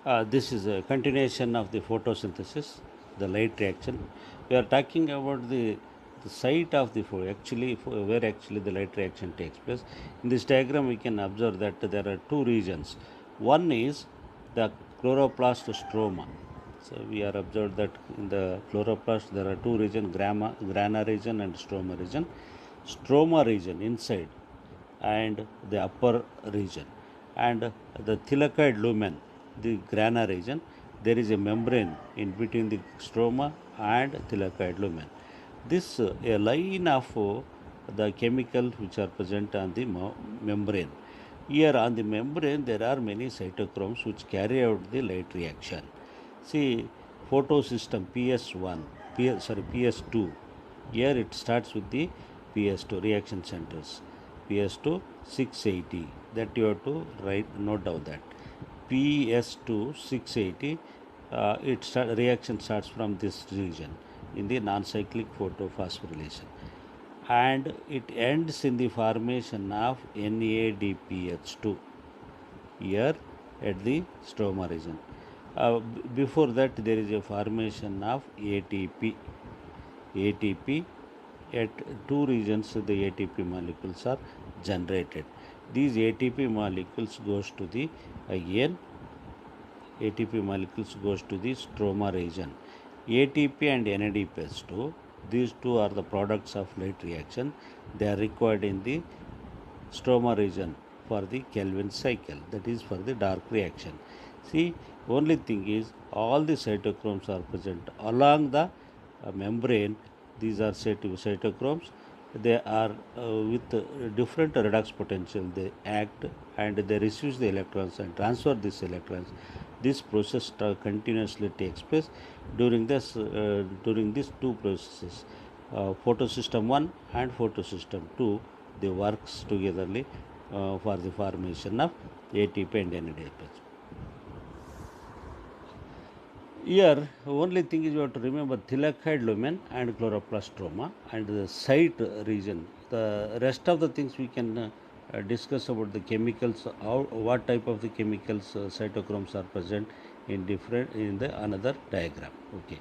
This is a continuation of the photosynthesis, the light reaction. We are talking about the site of the actually where actually the light reaction takes place. In this diagram, we can observe that there are two regions. One is the chloroplast stroma. So we are observed that in the chloroplast there are two regions, grana region and stroma region. Stroma region inside and the upper region, and the thylakoid lumen, the grana region, there is a membrane in between the stroma and thylakoid lumen. This a line of the chemicals which are present on the membrane. Here on the membrane there are many cytochromes which carry out the light reaction. See, photosystem PS1, PS2. Here it starts with the PS2 reaction centers. PS2 680. That you have to write note down that. PS2 680. Reaction starts from this region in the non-cyclic photophosphorylation, and it ends in the formation of NADPH2 here at the stroma region. Before that, there is a formation of ATP. ATP at two regions, the ATP molecules are generated. These ATP molecules goes to the again ATP molecules goes to the stroma region. ATP and NADPH2, these two are the products of light reaction. They are required in the stroma region for the Kelvin cycle, that is for the dark reaction. See, only thing is all the cytochromes are present along the membrane. These are cytochromes. They are with different redox potential. They act and they receive the electrons and transfer these electrons. This process continuously takes place during these two processes, photosystem 1 and photosystem 2. They works togetherly for the formation of ATP and NADPH. Here, only thing is you have to remember thylakoid lumen and chloroplast and the site region. The rest of the things we can discuss about the chemicals, what type of the chemicals cytochromes are present in different in the another diagram. Okay.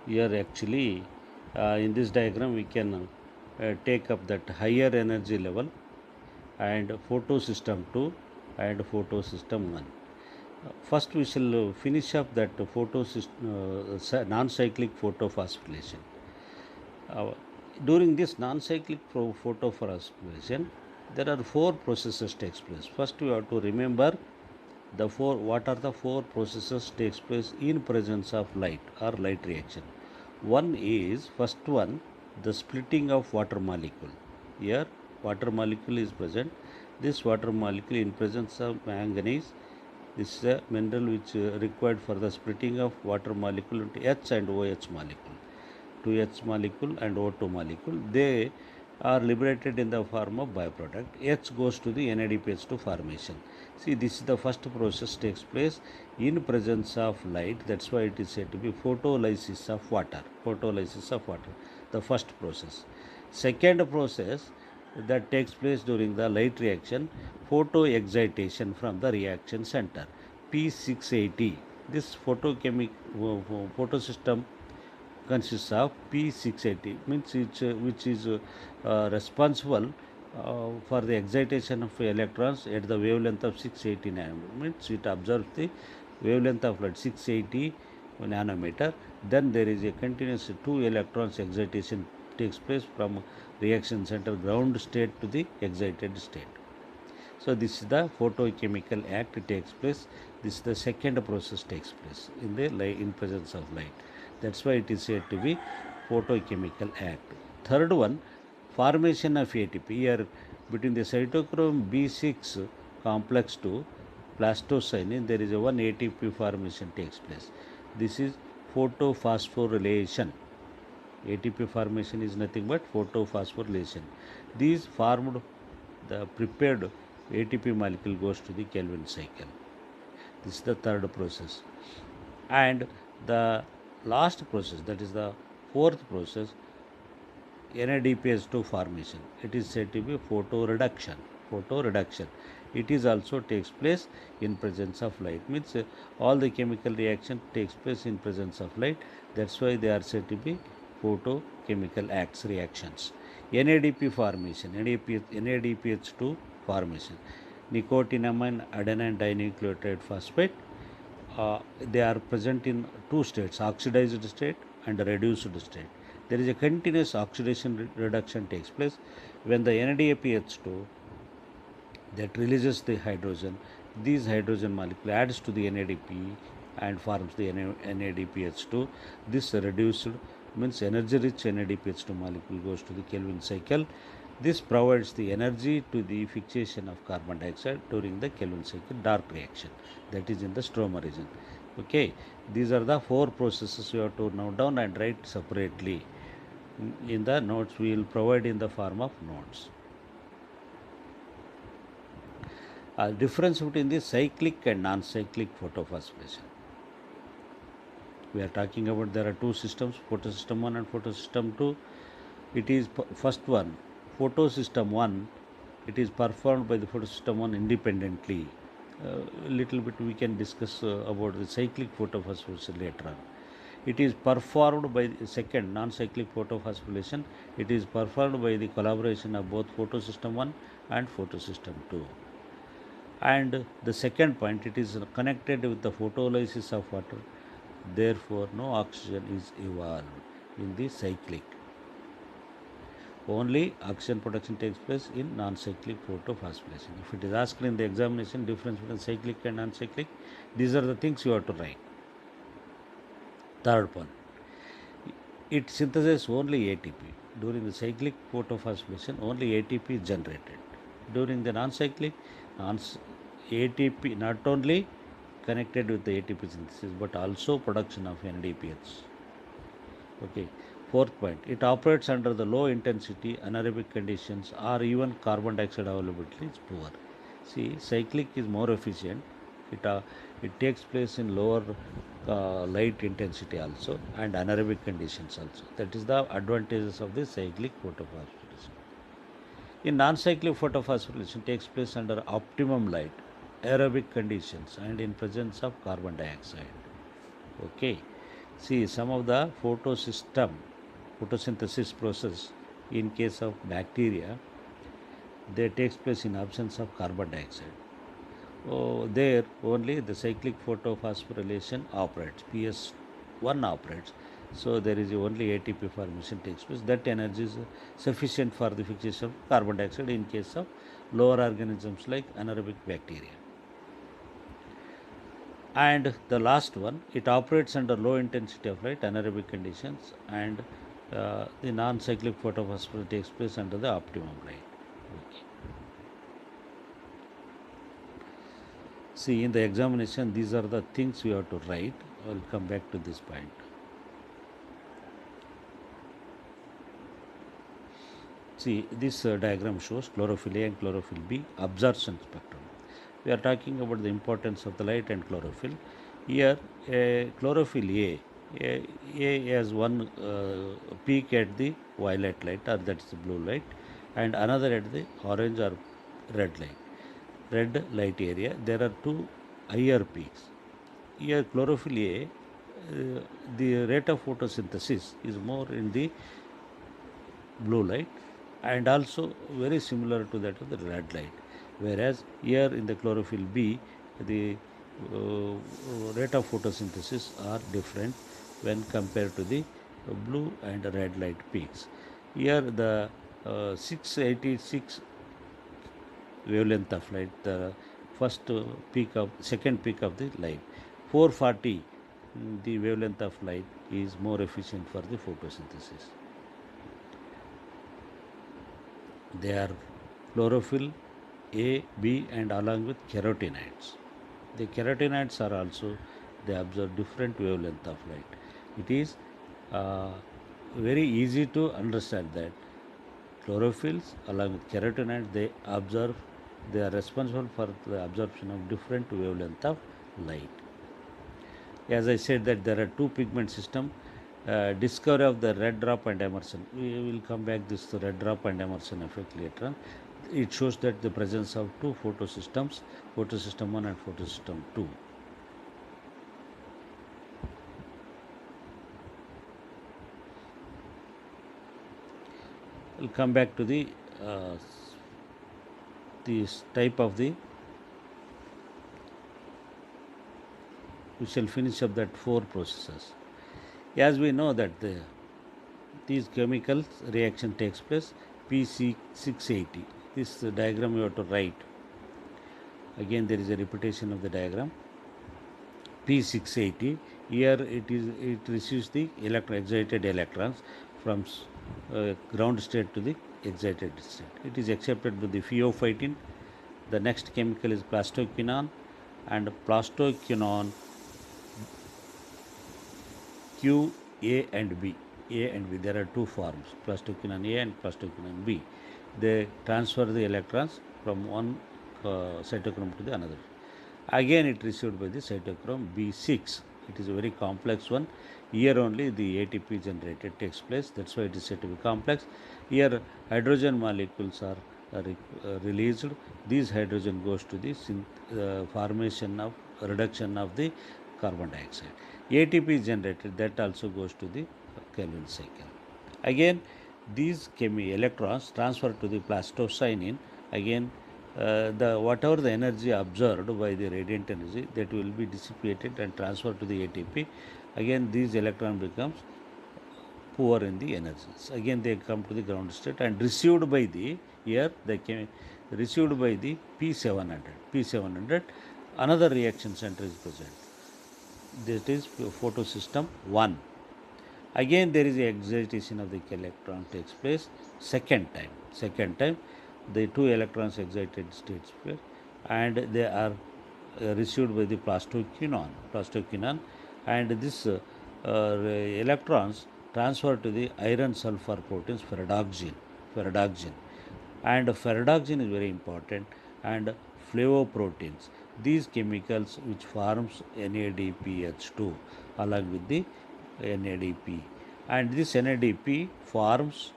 Here actually in this diagram we can take up that higher energy level and photosystem 2 and photosystem 1. First we shall finish up that non-cyclic photophosphorylation. Uh, During this non-cyclic photophosphorylation, there are four processes takes place. First we have to remember what are the four processes takes place in presence of light or light reaction. One is, first one, the splitting of water molecule. Here water molecule is present. This water molecule in presence of manganese, this is a mineral which required for the splitting of water molecule into H and OH molecule. 2H molecule and O2 molecule, they are liberated in the form of byproduct. H goes to the NADPH2 formation. See, this is the first process takes place in presence of light. That's why it is said to be photolysis of water. Photolysis of water, the first process. Second process that takes place during the light reaction, photoexcitation from the reaction center, P680. This photosystem consists of P680, means which is responsible for the excitation of electrons at the wavelength of 680 nanometer. Means it observes the wavelength of light 680 nanometer. Then there is a continuous 2 electrons excitation takes place from reaction center ground state to the excited state. So this is the photochemical act takes place. This is the second process takes place in the in presence of light. That's why it is said to be photochemical act. Third one, formation of ATP. Here between the cytochrome B6 complex to plastocyanin, there is a one ATP formation takes place. This is photophosphorylation. ATP formation is nothing but photophosphorylation. These formed the prepared ATP molecule goes to the Kelvin cycle. This is the third process. And the last process, that is the fourth process, NADPH2 formation. It is said to be photoreduction. Photoreduction. It is also takes place in presence of light. Means all the chemical reaction takes place in presence of light. That's why they are said to be photochemical acts reactions. NADP formation. NADPH2 formation. Nicotinamide adenine dinucleotide phosphate. They are present in two states, oxidized state and reduced state. There is a continuous oxidation reduction takes place when the NADPH2 that releases the hydrogen. This hydrogen molecule adds to the NADP and forms the NADPH2. This reduced means energy rich NADPH2 molecule goes to the Kelvin cycle. This provides the energy to the fixation of carbon dioxide during the Kelvin cycle dark reaction, that is in the stroma region. Okay, these are the four processes you have to note down and write separately. In the notes we will provide in the form of notes. Difference between the cyclic and non-cyclic photophosphorylation. We are talking about there are two systems, photosystem 1 and photosystem 2. It is first one, photosystem 1, it is performed by the photosystem 1 independently. Little bit we can discuss about the cyclic photophosphorylation later on. It is performed by the second non-cyclic photophosphorylation. It is performed by the collaboration of both photosystem 1 and photosystem 2. And the second point, it is connected with the photolysis of water. Therefore, no oxygen is evolved in the cyclic. Only oxygen production takes place in non-cyclic photophosphorylation. If it is asked in the examination, difference between cyclic and non-cyclic, these are the things you have to write. Third one, it synthesizes only ATP. During the cyclic photophosphorylation, only ATP is generated. During the non-cyclic, ATP not only connected with the ATP synthesis but also production of NADPH. Okay. Fourth point, it operates under the low intensity anaerobic conditions or even carbon dioxide availability is poor. See, cyclic is more efficient. It takes place in lower light intensity also and anaerobic conditions also. That is the advantages of the cyclic photophosphorylation. In non-cyclic photophosphorylation takes place under optimum light, aerobic conditions and in presence of carbon dioxide. Okay. See, some of the photosynthesis process in case of bacteria, they takes place in absence of carbon dioxide. There only the cyclic photophosphorylation operates, PS1 operates. So there is only ATP formation takes place. That energy is sufficient for the fixation of carbon dioxide in case of lower organisms like anaerobic bacteria. And the last one, it operates under low intensity of light, anaerobic conditions, and the non-cyclic photophosphorylation takes place under the optimum light. Okay. See, in the examination, these are the things we have to write. I will come back to this point. See, this diagram shows chlorophyll A and chlorophyll B absorption spectrum. We are talking about the importance of the light and chlorophyll. Here, chlorophyll A has one peak at the violet light, or that is the blue light, and another at the orange or red light area. There are two higher peaks. Here, chlorophyll A, the rate of photosynthesis is more in the blue light and also very similar to that of the red light, whereas here in the chlorophyll B, the rate of photosynthesis are different when compared to the blue and red light peaks. Here the 686 wavelength of light, the second peak of the light, 440 the wavelength of light is more efficient for the photosynthesis. They are chlorophyll A, B, and along with carotenoids. The carotenoids are also, they observe different wavelength of light. It is very easy to understand that chlorophylls along with carotenoids, they are responsible for the absorption of different wavelength of light. As I said that there are two pigment system, discovery of the red drop and emerson. We will come back this to red drop and emerson effect later on. It shows that the presence of two photosystems, photosystem 1 and photosystem 2. We'll come back to the this type of the. We shall finish up that 4 processes. As we know that these chemical reaction takes place P680. This diagram you have to write. Again there is a repetition of the diagram. P680. Here it receives the excited electrons from ground state to the excited state. It is accepted with the pheophytin. The next chemical is plastoquinone, and plastoquinone Q A and B. A and B. There are two forms, plastoquinone A and plastoquinone B. They transfer the electrons from one cytochrome to the another. Again it received by the cytochrome B6. It is a very complex one. Here only the ATP generated takes place. That's why it is said to be complex. Here hydrogen molecules are released. This hydrogen goes to the formation of reduction of the carbon dioxide. ATP is generated, that also goes to the Calvin cycle. Again these electrons transfer to the plastocyanin. Again whatever the energy observed by the radiant energy, that will be dissipated and transferred to the ATP. Again these electron becomes poor in the energies. Again they come to the ground state and received by the, here they came received by the P700. P700, another reaction center is present. This is photosystem 1. Again there is a excitation of the electron takes place second time. The two electrons excited states pair, and they are received by the plastoquinone, and this electrons transfer to the iron sulfur proteins ferredoxin, and ferredoxin is very important, and flavoproteins. These chemicals which forms NADPH2 along with the NADP, and this NADP forms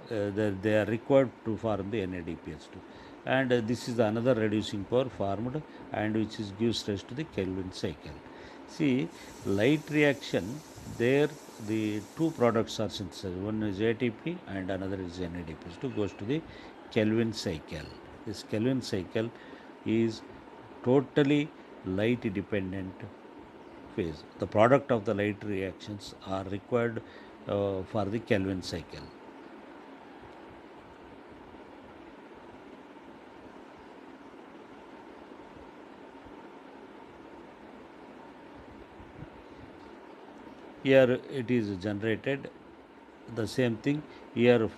they are required to form the NADPH2, and this is another reducing power formed, and which is gives rise to the Calvin cycle. See, light reaction, there the two products are synthesized. One is ATP and another is NADPH2, goes to the Calvin cycle. This Calvin cycle is totally light dependent phase. The product of the light reactions are required for the Calvin cycle. Here it is generated, the same thing. Here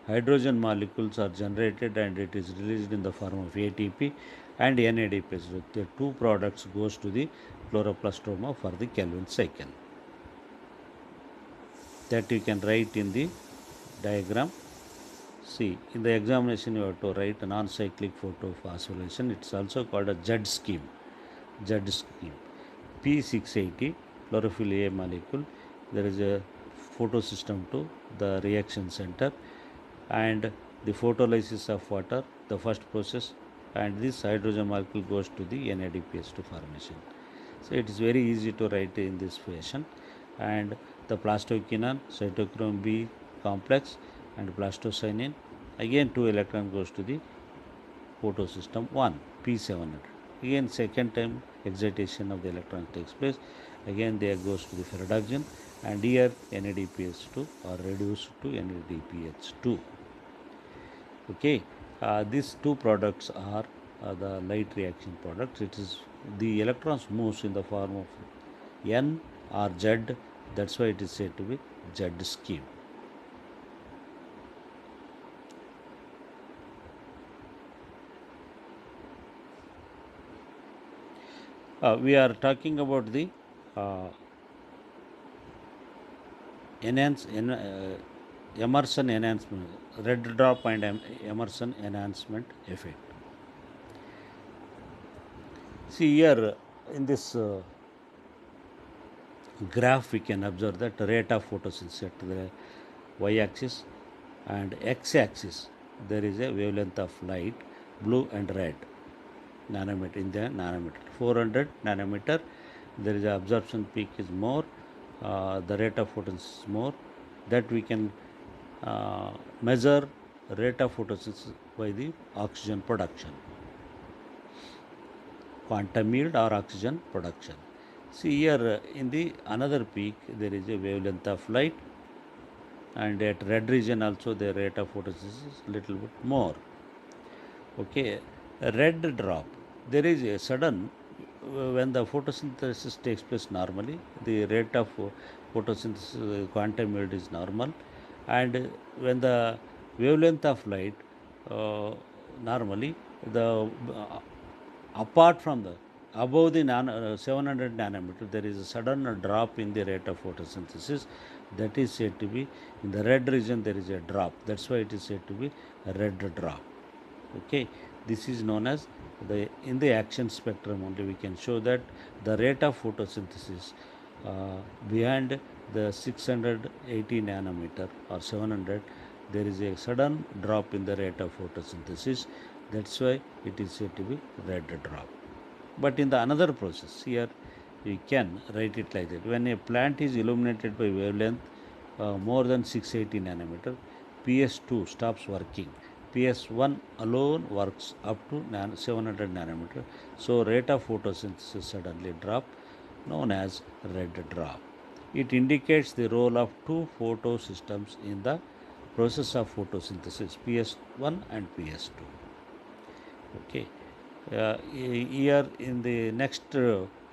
hydrogen molecules are generated and it is released in the form of ATP and NADPH. The two products goes to the chloroplastoma for the Calvin cycle. That you can write in the diagram. See, in the examination you have to write a non-cyclic photophosphorylation. It's also called a JUD scheme. P680 chlorophyll A molecule. There is a photosystem to the reaction center, and the photolysis of water, the first process, and this hydrogen molecule goes to the NADPH2 formation. So it is very easy to write in this fashion. And the plastoquinone, cytochrome B complex, and plastocyanin, again 2 electron goes to the photosystem 1, P700. Again second time excitation of the electron takes place. Again there goes to the ferredoxin, and here NADPH2 are reduced to NADPH2. Okay, these two products are the light reaction products. It is the electrons moves in the form of N or Z. That's why it is said to be Z scheme. We are talking about the Emerson enhancement, red drop and Emerson enhancement effect. See here in this graph we can observe that rate of photosynthesis at the y-axis and x-axis there is a wavelength of light, blue and red nanometer in the nanometer. 400 nanometer there is a absorption peak is more, the rate of photosynthesis is more, that we can measure rate of photosynthesis by the oxygen production, quantum yield or oxygen production. See here in the another peak there is a wavelength of light, and at red region also the rate of photosynthesis is little bit more. Okay, a red drop, there is a sudden when the photosynthesis takes place normally, the rate of photosynthesis quantum yield is normal, and when the wavelength of light normally the apart from the above the 700 nanometer there is a sudden drop in the rate of photosynthesis, that is said to be in the red region there is a drop, that's why it is said to be a red drop. Okay, this is known as the in the action spectrum only we can show that the rate of photosynthesis behind the 680 nanometer or 700 there is a sudden drop in the rate of photosynthesis, that's why it is said to be red drop. But in the another process here we can write it like that: when a plant is illuminated by wavelength more than 680 nanometer, PS2 stops working. PS1 alone works up to 700 nanometer. So rate of photosynthesis suddenly drop, known as red drop. It indicates the role of two photosystems in the process of photosynthesis, PS1 and PS2. Okay. Here in the next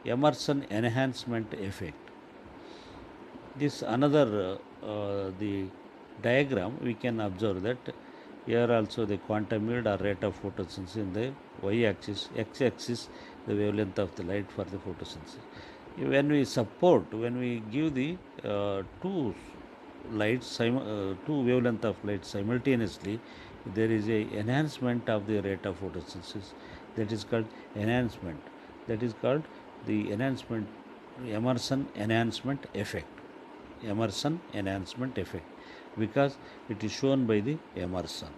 Emerson enhancement effect, this another the diagram we can observe that here also the quantum yield or rate of photosynthesis in the y-axis, x-axis the wavelength of the light for the photosynthesis. When we give the two lights, two wavelength of light simultaneously, there is a enhancement of the rate of photosynthesis, that is called enhancement, that is called the enhancement Emerson enhancement effect. Emerson enhancement effect, because it is shown by the Emerson.